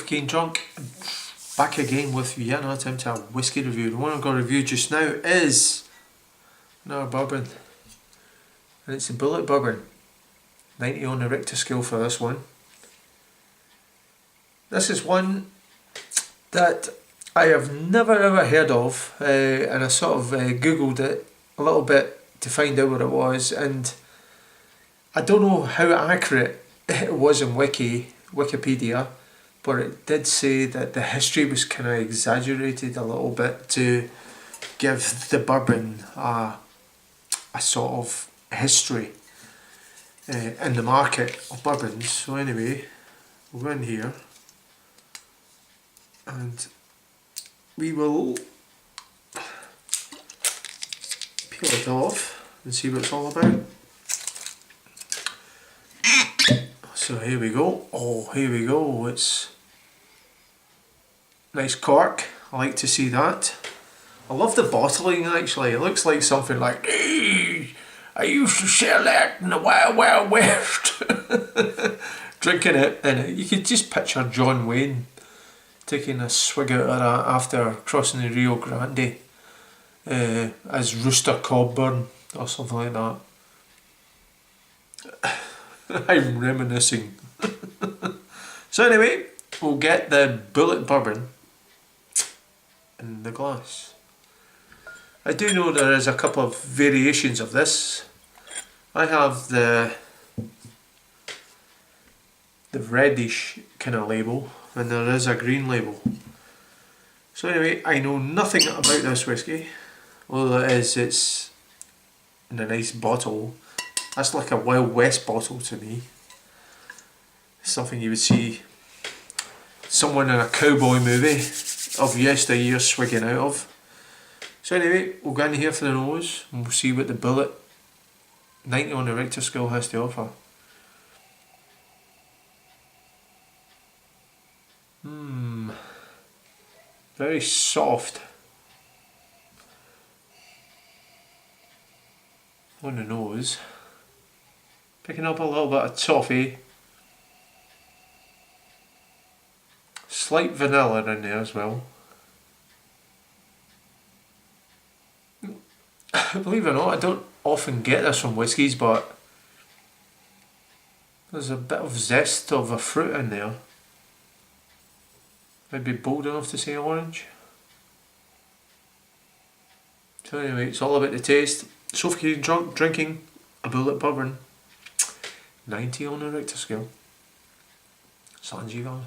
Sophie Drunk, back again with yet another attempt to a whiskey review. The one I've got to review just now is another bourbon, and it's a Bulleit bourbon, 90 on the Richter scale for this one. This is one that I have never ever heard of, and I sort of googled it a little bit to find out what it was, and I don't know how accurate it was in Wikipedia, but it did say that the history was kind of exaggerated a little bit to give the bourbon a sort of history in the market of bourbons. So anyway, we'll go in here and we will peel it off and see what it's all about. So here we go. Oh, here we go. It's nice cork. I like to see that. I love the bottling actually. It looks like something like, hey, I used to sell that in the Wild Wild West. Drinking it, and you could just picture John Wayne taking a swig out of that after crossing the Rio Grande as Rooster Cogburn or something like that. I'm reminiscing. So anyway, we'll get the Bulleit bourbon in the glass. I do know there is a couple of variations of this. I have the reddish kind of label, and there is a green label. So anyway, I know nothing about this whiskey. All it is, it's in a nice bottle. That's like a Wild West bottle to me. Something you would see someone in a cowboy movie of yesteryear swigging out of. So anyway, we'll go in here for the nose and we'll see what the Bulleit 90 on the Richter scale has to offer. Very soft on the nose. Picking up a little bit of toffee. Slight vanilla in there as well. Believe it or not, I don't often get this from whiskies, but there's a bit of zest of a fruit in there. I'd be bold enough to say orange. So anyway, it's all about the taste. Sophie Drunk drinking a Bulleit bourbon, 90 on the Richter scale. Sanjivar.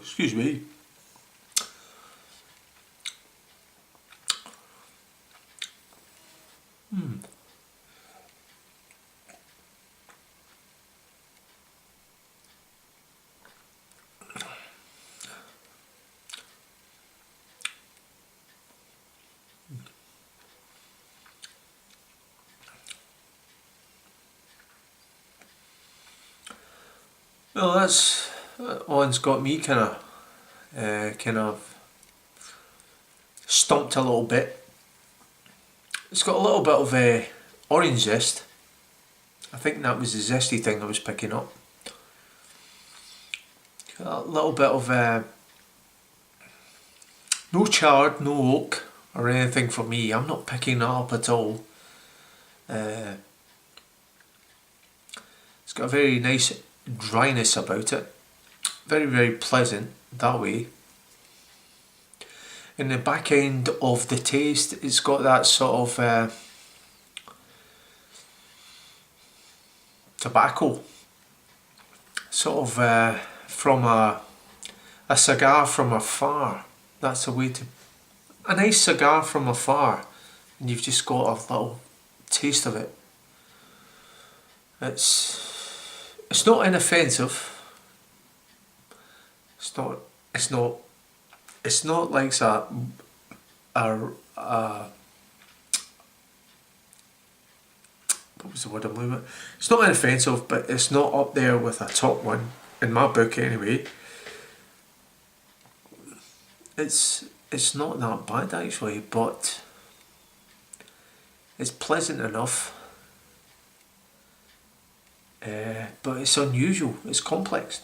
Excuse me. Well, that one's got me kind of stumped a little bit. It's got a little bit of orange zest. I think that was the zesty thing I was picking up. Got a little bit of no chard, no oak or anything for me. I'm not picking that up at all. It's got a very nice dryness about it, very, very pleasant that way. In the back end of the taste, it's got that sort of tobacco, sort of from a cigar from afar. That's a way to, a nice cigar from afar, and you've just got a little taste of it. It's not inoffensive. It's not like a what was the word I'm looking at? It's not inoffensive, but it's not up there with a top one, in my book anyway. It's not that bad actually, but it's pleasant enough. But it's unusual, it's complex.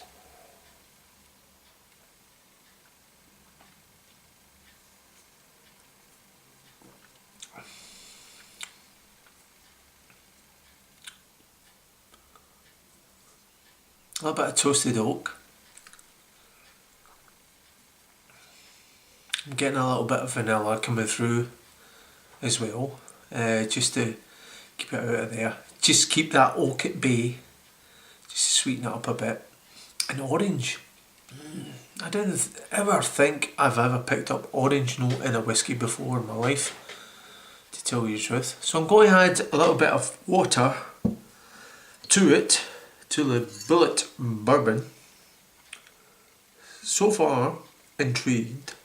A little bit of toasted oak. I'm getting a little bit of vanilla coming through as well, just to keep it out of there. Just keep that oak at bay, just to sweeten it up a bit. And orange. I don't ever think I've ever picked up orange note in a whisky before in my life, to tell you the truth. So I'm going to add a little bit of water to it, to the Bulleit Bourbon. So far, intrigued.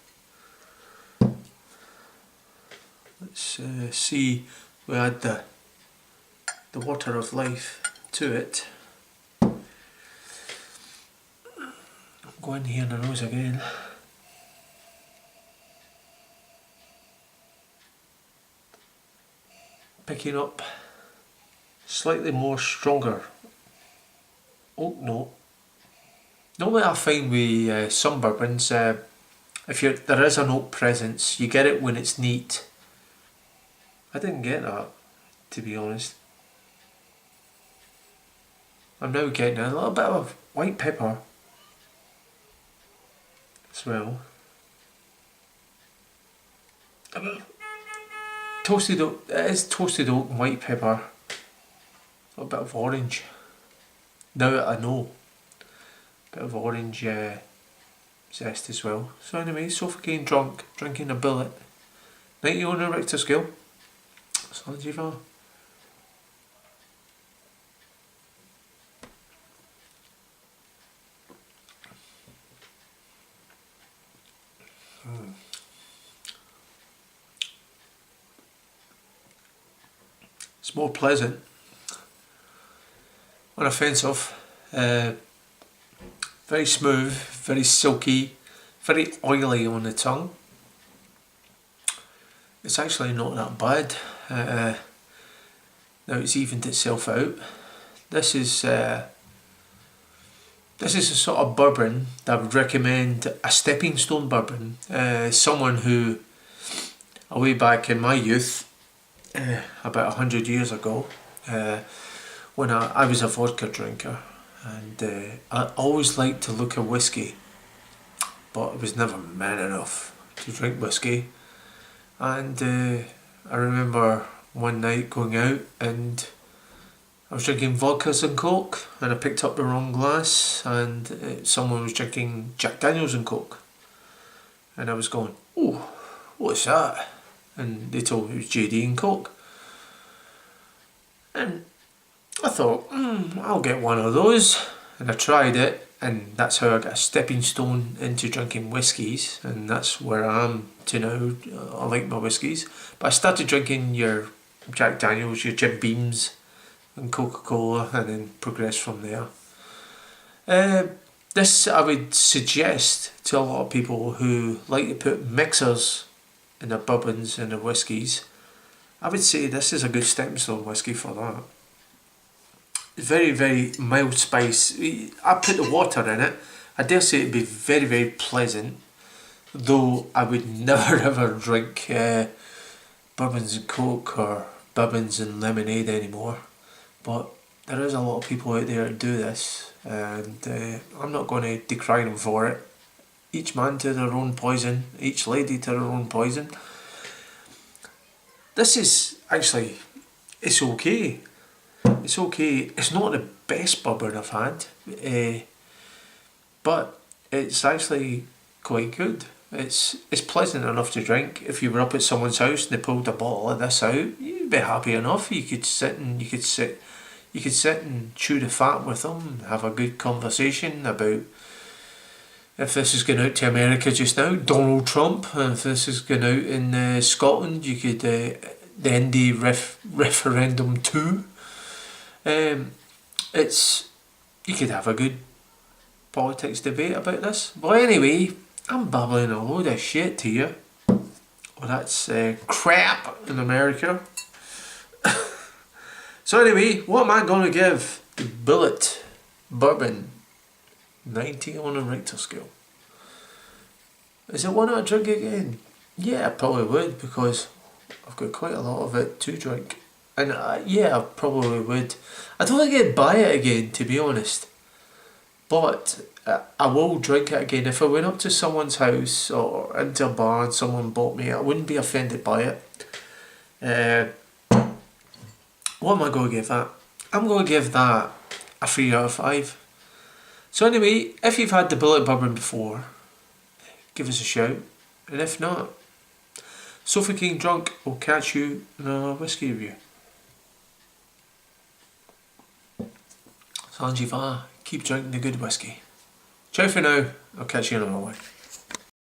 Let's see, we add the water of life to it. Go in here in the nose again. Picking up slightly more stronger oak note. Normally I find with some bourbons, if there is an oak presence, you get it when it's neat. I didn't get that, to be honest. I'm now getting a little bit of white pepper as well. Toasted oak, it is toasted oak and white pepper. A little bit of orange. Now that I know. Bit of orange zest as well. So anyway, Sofa getting drunk, drinking a Bulleit. 90 on the Richter scale. It's not too far. It's more pleasant, unoffensive, very smooth, very silky, very oily on the tongue. It's actually not that bad. Now it's evened itself out. This is a sort of bourbon that I would recommend, a stepping stone bourbon. Someone who, way back in my youth, about 100 years ago, when I was a vodka drinker, and I always liked to look at whiskey, but I was never man enough to drink whiskey. And I remember one night going out and I was drinking vodkas and coke, and I picked up the wrong glass, and someone was drinking Jack Daniels and coke, and I was going, "Oh, what's that?" And they told me it was JD and coke, and I thought, I'll get one of those, and I tried it, and that's how I got a stepping stone into drinking whiskies, and that's where I am to now. I like my whiskies, but I started drinking your Jack Daniels, your Jim Beams and Coca-Cola, and then progressed from there. This I would suggest to a lot of people who like to put mixers in their bourbons and their whiskies. I would say this is a good stepping stone whiskey for that. Very, very mild spice. I put the water in it. I dare say it'd be very, very pleasant, though I would never ever drink bourbons and coke or bourbons and lemonade anymore. But there is a lot of people out there who do this, and I'm not going to decry them for it. Each man to their own poison, each lady to their own poison. This is actually, it's okay. It's okay. It's not the best bourbon I've had, but it's actually quite good. It's pleasant enough to drink. If you were up at someone's house and they pulled a bottle of this out, you'd be happy enough. You could sit and chew the fat with them, have a good conversation about, if this is going out to America just now, Donald Trump, and if this is going out in Scotland, you could the ND referendum too. It's you could have a good politics debate about this. But anyway, I'm babbling a load of shit to you. Well, that's crap in America. So anyway, what am I going to give the Bulleit Bourbon 90 on a Richter scale? Is it one I'd drink again? Yeah, I probably would, because I've got quite a lot of it to drink. And yeah, I probably would. I don't think I'd buy it again, to be honest. But I will drink it again. If I went up to someone's house or into a bar and someone bought me, I wouldn't be offended by it. What am I going to give that? I'm going to give that a 3 out of 5. So anyway, if you've had the Bulleit Bourbon before, give us a shout. And if not, Sofa King Drunk will catch you in a whiskey review. Sanjiva, keep drinking the good whiskey. Ciao for now, I'll catch you in another one.